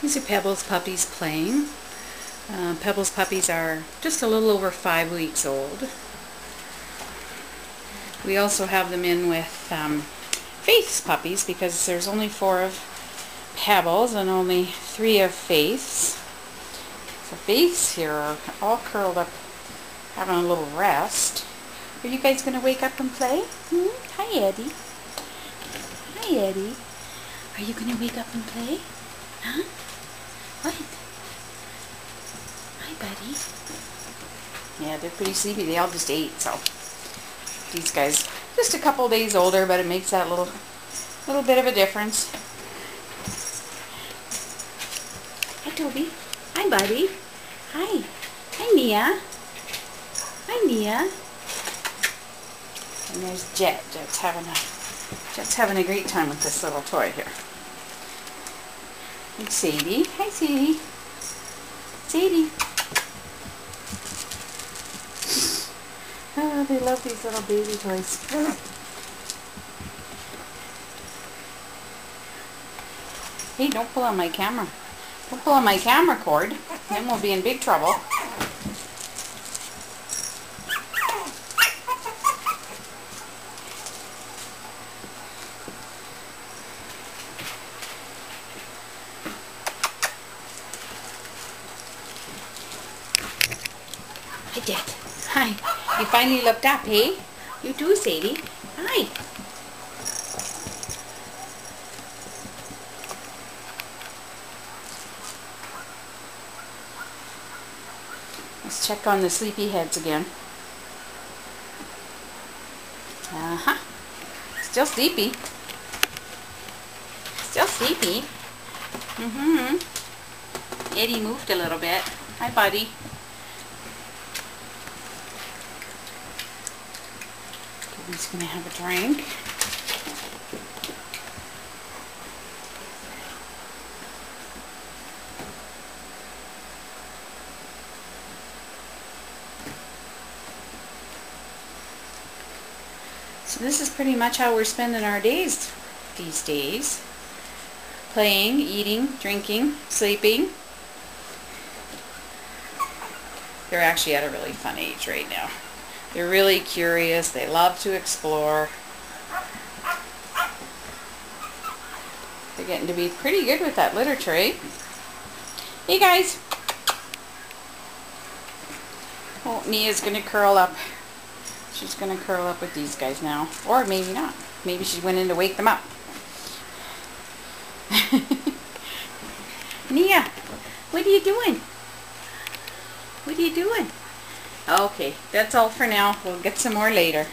These are Pebble's puppies playing. Pebble's puppies are just a little over 5 weeks old. We also have them in with Faith's puppies because there's only 4 of Pebble's and only 3 of Faith's. So Faith's here are all curled up having a little rest. Are you guys going to wake up and play? Hi Eddie. Hi Eddie. Are you going to wake up and play? Huh? What? Hi buddy. Yeah, they're pretty sleepy. They all just ate, so these guys just a couple days older, but it makes that little bit of a difference. Hi Toby. Hi buddy. Hi. Hi Nia. Hi Nia. And there's Jet. Jet's having a great time with this little toy here. And Sadie. Hi Sadie. Sadie. Oh, they love these little baby toys. Hey, don't pull on my camera. Don't pull on my camera cord. Then we'll be in big trouble. Hi, Dad. Hi. You finally looked up, hey? You too, Sadie. Hi. Let's check on the sleepy heads again. Uh-huh. Still sleepy. Still sleepy. Eddie moved a little bit. Hi, buddy. He's going to have a drink. So this is pretty much how we're spending our days these days. Playing, eating, drinking, sleeping. They're actually at a really fun age right now. They're really curious. They love to explore. They're getting to be pretty good with that litter tray. Hey guys. Oh, Nia's going to curl up. She's going to curl up with these guys now. Or maybe not. Maybe she went in to wake them up. Nia, what are you doing? What are you doing? Okay, that's all for now. We'll get some more later.